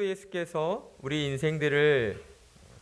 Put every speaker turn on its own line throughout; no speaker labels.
그리스도 예수께서 우리 인생들을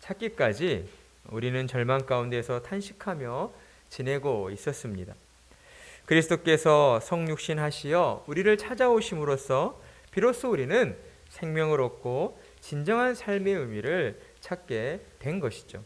찾기까지 우리는 절망 가운데서 탄식하며 지내고 있었습니다. 그리스도께서 성육신하시어 우리를 찾아오심으로써 비로소 우리는 생명을 얻고 진정한 삶의 의미를 찾게 된 것이죠.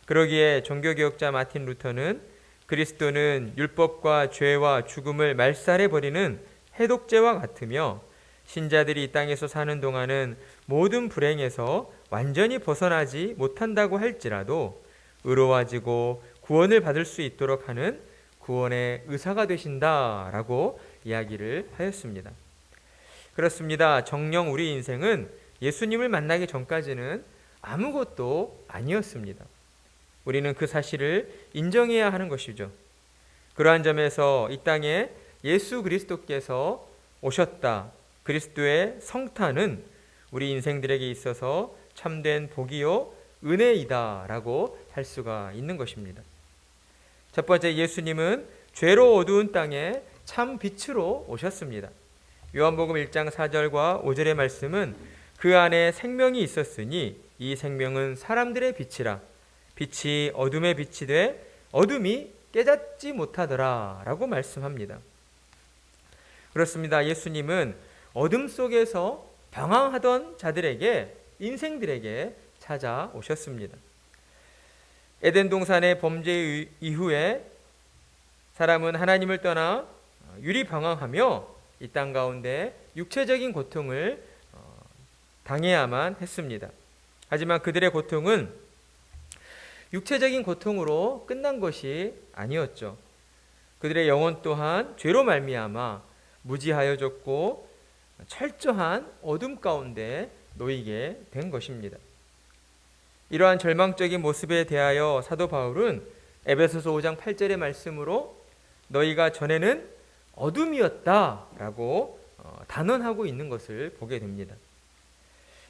그러기에 종교개혁자 마틴 루터는 그리스도는 율법과 죄와 죽음을 말살해버리는 해독제와 같으며 신자들이 이 땅에서 사는 동안은 모든 불행에서 완전히 벗어나지 못한다고 할지라도 의로워지고 구원을 받을 수 있도록 하는 구원의 의사가 되신다라고 이야기를 하였습니다. 그렇습니다. 정녕 우리 인생은 예수님을 만나기 전까지는 아무것도 아니었습니다. 우리는 그 사실을 인정해야 하는 것이죠. 그러한 점에서 이 땅에 예수 그리스도께서 오셨다. 그리스도의 성탄은 우리 인생들에게 있어서 참된 복이요 은혜이다 라고 할 수가 있는 것입니다. 첫 번째, 예수님은 죄로 어두운 땅에 참 빛으로 오셨습니다. 요한복음 1장 4절과 5절의 말씀은 그 안에 생명이 있었으니 이 생명은 사람들의 빛이라 빛이 어둠에 빛이 돼 어둠이 깨닫지 못하더라 라고 말씀합니다. 그렇습니다. 예수님은 어둠 속에서 방황하던 자들에게, 인생들에게 찾아오셨습니다. 에덴 동산의 범죄 이후에 사람은 하나님을 떠나 유리방황하며 이 땅 가운데 육체적인 고통을 당해야만 했습니다. 하지만 그들의 고통은 육체적인 고통으로 끝난 것이 아니었죠. 그들의 영혼 또한 죄로 말미암아 무지하여졌고 철저한 어둠 가운데 놓이게 된 것입니다. 이러한 절망적인 모습에 대하여 사도 바울은 에베소서 5장 8절의 말씀으로 너희가 전에는 어둠이었다라고 단언하고 있는 것을 보게 됩니다.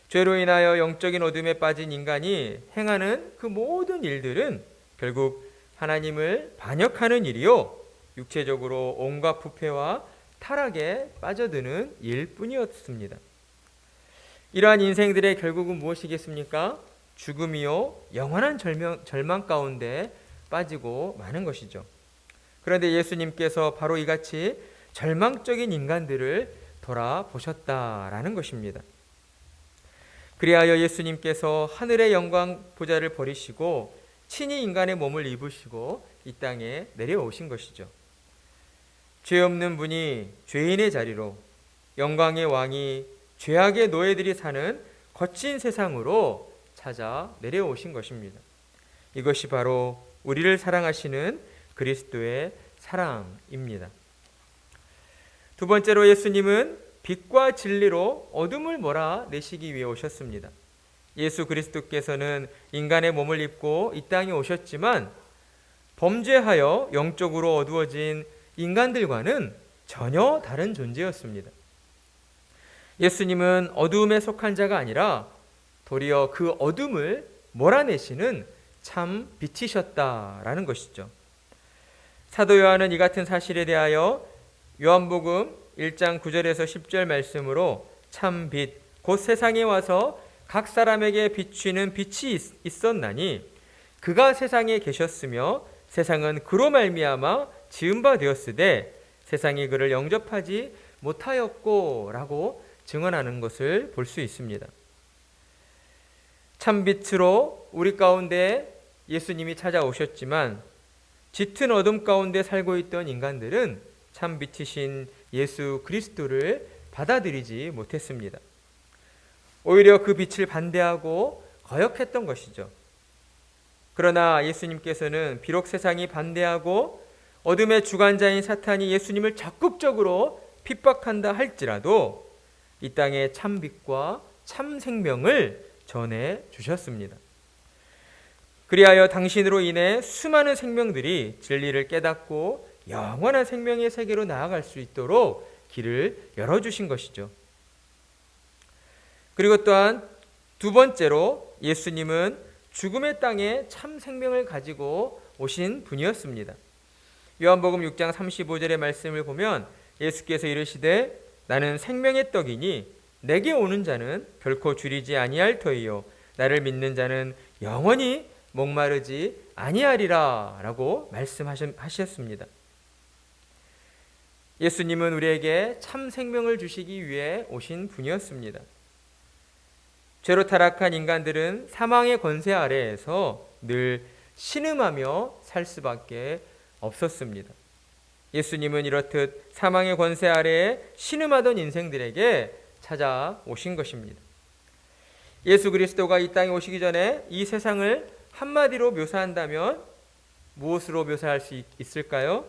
죄로 인하여 영적인 어둠에 빠진 인간이 행하는 그 모든 일들은 결국 하나님을 반역하는 일이요 육체적으로 온갖 부패와 타락에 빠져드는 일뿐이었습니다. 이러한 인생들의 결국은 무엇이겠습니까? 죽음이요 영원한 절망 가운데 빠지고 마는 것이죠. 그런데 예수님께서 바로 이같이 절망적인 인간들을 돌아보셨다라는 것입니다. 그리하여 예수님께서 하늘의 영광 보좌를 버리시고 친히 인간의 몸을 입으시고 이 땅에 내려오신 것이죠. 죄 없는 분이 죄인의 자리로, 영광의 왕이 죄악의 노예들이 사는 거친 세상으로 찾아 내려오신 것입니다. 이것이 바로 우리를 사랑하시는 그리스도의 사랑입니다. 두 번째로 예수님은 빛과 진리로 어둠을 몰아내시기 위해 오셨습니다. 예수 그리스도께서는 인간의 몸을 입고 이 땅에 오셨지만 범죄하여 영적으로 어두워진 인간들과는 전혀 다른 존재였습니다. 예수님은 어두움에 속한 자가 아니라 도리어 그 어둠을 몰아내시는 참 빛이셨다라는 것이죠. 사도 요한은 이 같은 사실에 대하여 요한복음 1장 9절에서 10절 말씀으로 참 빛, 곧 세상에 와서 각 사람에게 비추는 빛이 있었나니 그가 세상에 계셨으며 세상은 그로 말미암아 지은 바 되었으되 세상이 그를 영접하지 못하였고 라고 증언하는 것을 볼 수 있습니다. 참 빛으로 우리 가운데 예수님이 찾아오셨지만 짙은 어둠 가운데 살고 있던 인간들은 참 빛이신 예수 그리스도를 받아들이지 못했습니다. 오히려 그 빛을 반대하고 거역했던 것이죠. 그러나 예수님께서는 비록 세상이 반대하고 어둠의 주관자인 사탄이 예수님을 적극적으로 핍박한다 할지라도 이 땅에 참 빛과 참 생명을 전해 주셨습니다. 그리하여 당신으로 인해 수많은 생명들이 진리를 깨닫고 영원한 생명의 세계로 나아갈 수 있도록 길을 열어주신 것이죠. 그리고 또한 두 번째로 예수님은 죽음의 땅에 참 생명을 가지고 오신 분이었습니다. 요한복음 6장 35절의 말씀을 보면 예수께서 이르시되 나는 생명의 떡이니 내게 오는 자는 결코 줄이지 아니할 터이요 나를 믿는 자는 영원히 목마르지 아니하리라 라고 말씀하셨습니다. 예수님은 우리에게 참 생명을 주시기 위해 오신 분이었습니다. 죄로 타락한 인간들은 사망의 권세 아래에서 늘 신음하며 살 수밖에 없었습니다. 예수님은 이렇듯 사망의 권세 아래에 신음하던 인생들에게 찾아오신 것입니다. 예수 그리스도가 이 땅에 오시기 전에 이 세상을 한마디로 묘사한다면 무엇으로 묘사할 수 있을까요?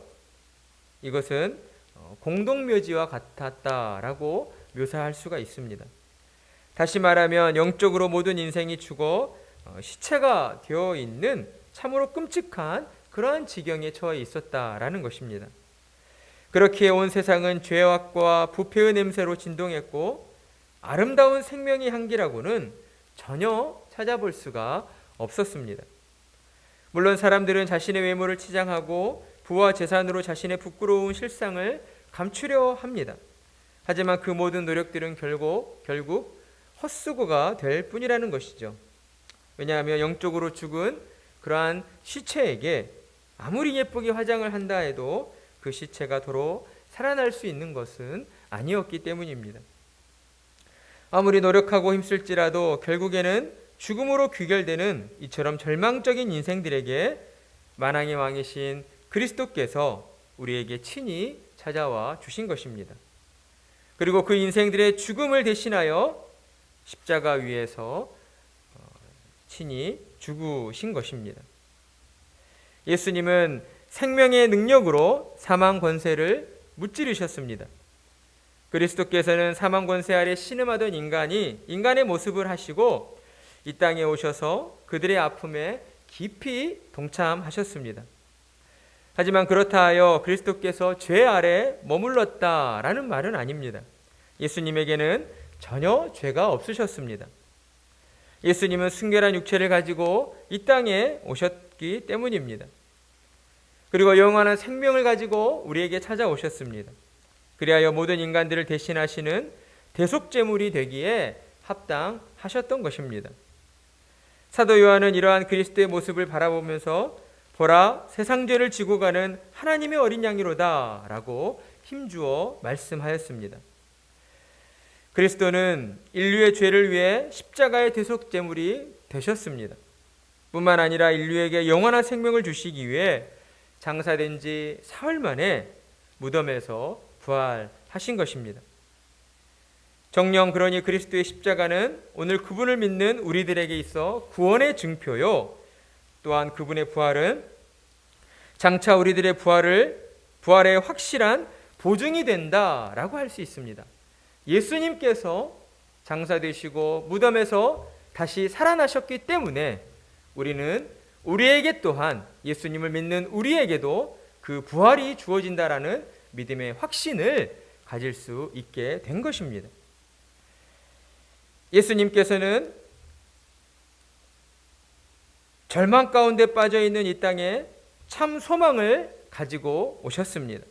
이것은 공동묘지와 같았다라고 묘사할 수가 있습니다. 다시 말하면 영적으로 모든 인생이 죽어 시체가 되어 있는 참으로 끔찍한 그러한 지경에 처해 있었다라는 것입니다. 그렇기에 온 세상은 죄악과 부패의 냄새로 진동했고 아름다운 생명의 향기라고는 전혀 찾아볼 수가 없었습니다. 물론 사람들은 자신의 외모를 치장하고 부와 재산으로 자신의 부끄러운 실상을 감추려 합니다. 하지만 그 모든 노력들은 결국 헛수고가 될 뿐이라는 것이죠. 왜냐하면 영적으로 죽은 그러한 시체에게 아무리 예쁘게 화장을 한다 해도 그 시체가 도로 살아날 수 있는 것은 아니었기 때문입니다. 아무리 노력하고 힘쓸지라도 결국에는 죽음으로 귀결되는 이처럼 절망적인 인생들에게 만왕의 왕이신 그리스도께서 우리에게 친히 찾아와 주신 것입니다. 그리고 그 인생들의 죽음을 대신하여 십자가 위에서 친히 죽으신 것입니다. 예수님은 생명의 능력으로 사망 권세를 무찌르셨습니다. 그리스도께서는 사망 권세 아래 신음하던 인간의 모습을 하시고 이 땅에 오셔서 그들의 아픔에 깊이 동참하셨습니다. 하지만 그렇다 하여 그리스도께서 죄 아래 머물렀다라는 말은 아닙니다. 예수님에게는 전혀 죄가 없으셨습니다. 예수님은 순결한 육체를 가지고 이 땅에 오셨기 때문입니다. 그리고 영원한 생명을 가지고 우리에게 찾아오셨습니다. 그리하여 모든 인간들을 대신하시는 대속제물이 되기에 합당하셨던 것입니다. 사도 요한은 이러한 그리스도의 모습을 바라보면서 보라 세상 죄를 지고 가는 하나님의 어린 양이로다 라고 힘주어 말씀하였습니다. 그리스도는 인류의 죄를 위해 십자가의 대속제물이 되셨습니다. 뿐만 아니라 인류에게 영원한 생명을 주시기 위해 장사된 지 사흘 만에 무덤에서 부활하신 것입니다. 정녕 그러니 그리스도의 십자가는 오늘 그분을 믿는 우리들에게 있어 구원의 증표요, 또한 그분의 부활은 장차 우리들의 부활의 확실한 보증이 된다라고 할 수 있습니다. 예수님께서 장사되시고 무덤에서 다시 살아나셨기 때문에 우리는 우리에게 또한 예수님을 믿는 우리에게도 그 부활이 주어진다라는 믿음의 확신을 가질 수 있게 된 것입니다. 예수님께서는 절망 가운데 빠져있는 이 땅에 참 소망을 가지고 오셨습니다.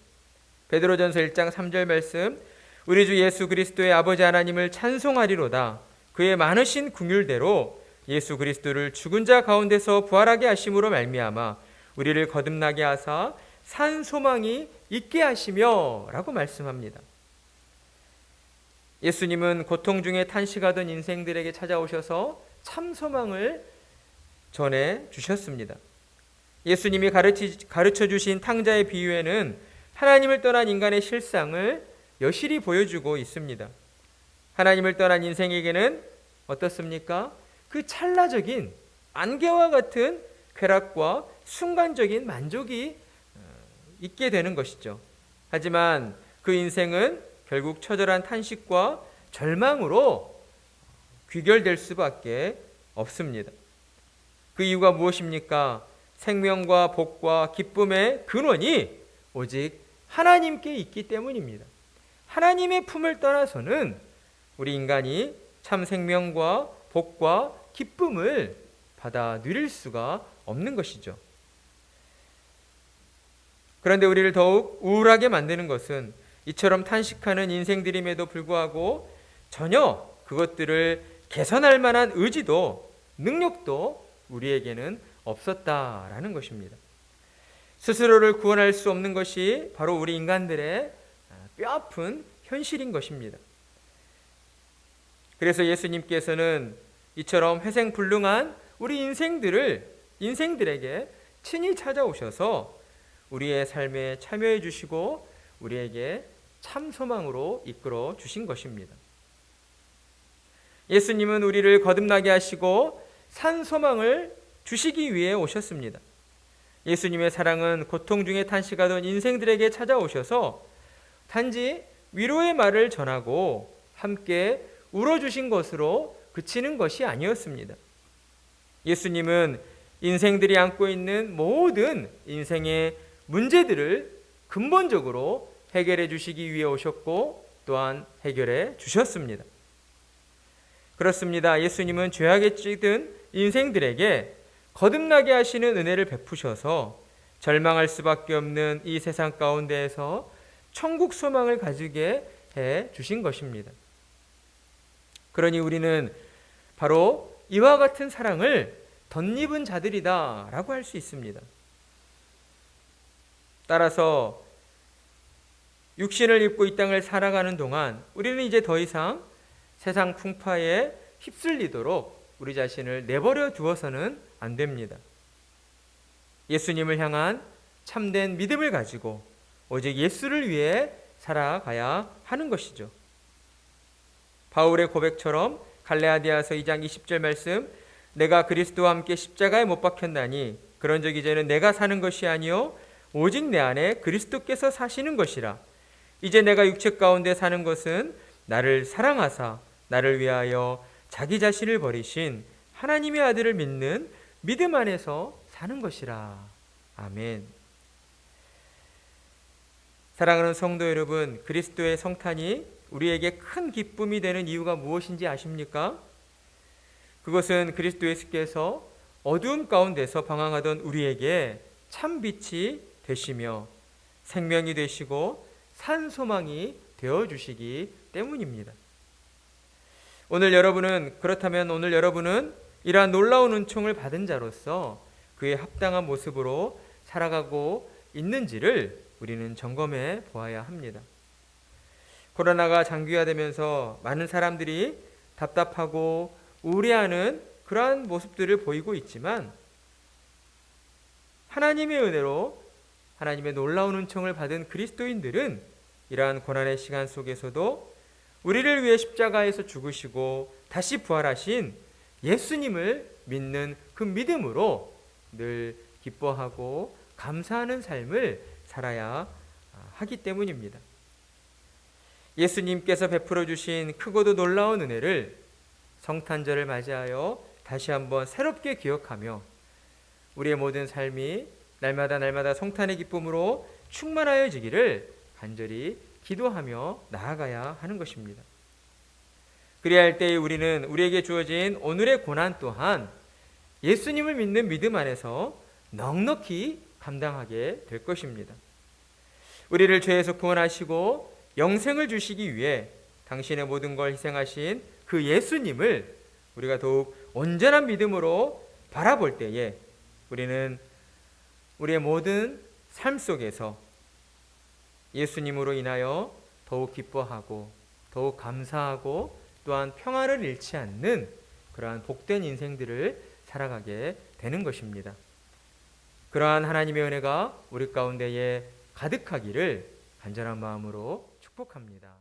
베드로전서 1장 3절 말씀, 우리 주 예수 그리스도의 아버지 하나님을 찬송하리로다. 그의 많으신 긍휼대로 예수 그리스도를 죽은 자 가운데서 부활하게 하심으로 말미암아 우리를 거듭나게 하사 산 소망이 있게 하시며 라고 말씀합니다. 예수님은 고통 중에 탄식하던 인생들에게 찾아오셔서 참 소망을 전해 주셨습니다. 예수님이 가르쳐 주신 탕자의 비유에는 하나님을 떠난 인간의 실상을 여실히 보여주고 있습니다. 하나님을 떠난 인생에게는 어떻습니까? 그 찰나적인 안개와 같은 쾌락과 순간적인 만족이 있게 되는 것이죠. 하지만 그 인생은 결국 처절한 탄식과 절망으로 귀결될 수밖에 없습니다. 그 이유가 무엇입니까? 생명과 복과 기쁨의 근원이 오직 하나님께 있기 때문입니다. 하나님의 품을 떠나서는 우리 인간이 참 생명과 복과 기쁨을 받아 누릴 수가 없는 것이죠. 그런데 우리를 더욱 우울하게 만드는 것은 이처럼 탄식하는 인생들임에도 불구하고 전혀 그것들을 개선할 만한 의지도 능력도 우리에게는 없었다라는 것입니다. 스스로를 구원할 수 없는 것이 바로 우리 인간들의 뼈아픈 현실인 것입니다. 그래서 예수님께서는 이처럼 회생불능한 우리 인생들에게 친히 찾아오셔서 우리의 삶에 참여해 주시고 우리에게 참 소망으로 이끌어 주신 것입니다. 예수님은 우리를 거듭나게 하시고 산 소망을 주시기 위해 오셨습니다. 예수님의 사랑은 고통 중에 탄식하던 인생들에게 찾아오셔서 단지 위로의 말을 전하고 함께 울어주신 것으로 그치는 것이 아니었습니다. 예수님은 인생들이 안고 있는 모든 인생의 문제들을 근본적으로 해결해 주시기 위해 오셨고 또한 해결해 주셨습니다. 그렇습니다. 예수님은 죄악에 찌든 인생들에게 거듭나게 하시는 은혜를 베푸셔서 절망할 수밖에 없는 이 세상 가운데에서 천국 소망을 가지게 해 주신 것입니다. 그러니 우리는 바로 이와 같은 사랑을 덧입은 자들이다 라고 할 수 있습니다. 따라서 육신을 입고 이 땅을 살아가는 동안 우리는 이제 더 이상 세상 풍파에 휩쓸리도록 우리 자신을 내버려 두어서는 안 됩니다. 예수님을 향한 참된 믿음을 가지고 오직 예수를 위해 살아가야 하는 것이죠. 바울의 고백처럼 갈라디아서 2장 20절 말씀, 내가 그리스도와 함께 십자가에 못 박혔나니 그런즉 이제는 내가 사는 것이 아니요 오직 내 안에 그리스도께서 사시는 것이라. 이제 내가 육체 가운데 사는 것은 나를 사랑하사 나를 위하여 자기 자신을 버리신 하나님의 아들을 믿는 믿음 안에서 사는 것이라. 아멘. 사랑하는 성도 여러분, 그리스도의 성탄이 우리에게 큰 기쁨이 되는 이유가 무엇인지 아십니까? 그것은 그리스도 예수께서 어두움 가운데서 방황하던 우리에게 참 빛이 되시며 생명이 되시고 산 소망이 되어주시기 때문입니다. 그렇다면 오늘 여러분은 이러한 놀라운 은총을 받은 자로서 그에 합당한 모습으로 살아가고 있는지를 우리는 점검해 보아야 합니다. 코로나가 장기화되면서 많은 사람들이 답답하고 우울해하는 그러한 모습들을 보이고 있지만 하나님의 은혜로 하나님의 놀라운 은총을 받은 그리스도인들은 이러한 고난의 시간 속에서도 우리를 위해 십자가에서 죽으시고 다시 부활하신 예수님을 믿는 그 믿음으로 늘 기뻐하고 감사하는 삶을 살아야 하기 때문입니다. 예수님께서 베풀어 주신 크고도 놀라운 은혜를 성탄절을 맞이하여 다시 한번 새롭게 기억하며 우리의 모든 삶이 날마다 성탄의 기쁨으로 충만하여지기를 간절히 기도하며 나아가야 하는 것입니다. 그리야 할 때에 우리는 우리에게 주어진 오늘의 고난 또한 예수님을 믿는 믿음 안에서 넉넉히 감당하게 될 것입니다. 우리를 죄에서 구원하시고 영생을 주시기 위해 당신의 모든 걸 희생하신 그 예수님을 우리가 더욱 온전한 믿음으로 바라볼 때에 우리는 우리의 모든 삶 속에서 예수님으로 인하여 더욱 기뻐하고 더욱 감사하고 또한 평화를 잃지 않는 그러한 복된 인생들을 살아가게 되는 것입니다. 그러한 하나님의 은혜가 우리 가운데에 가득하기를 간절한 마음으로 축복합니다.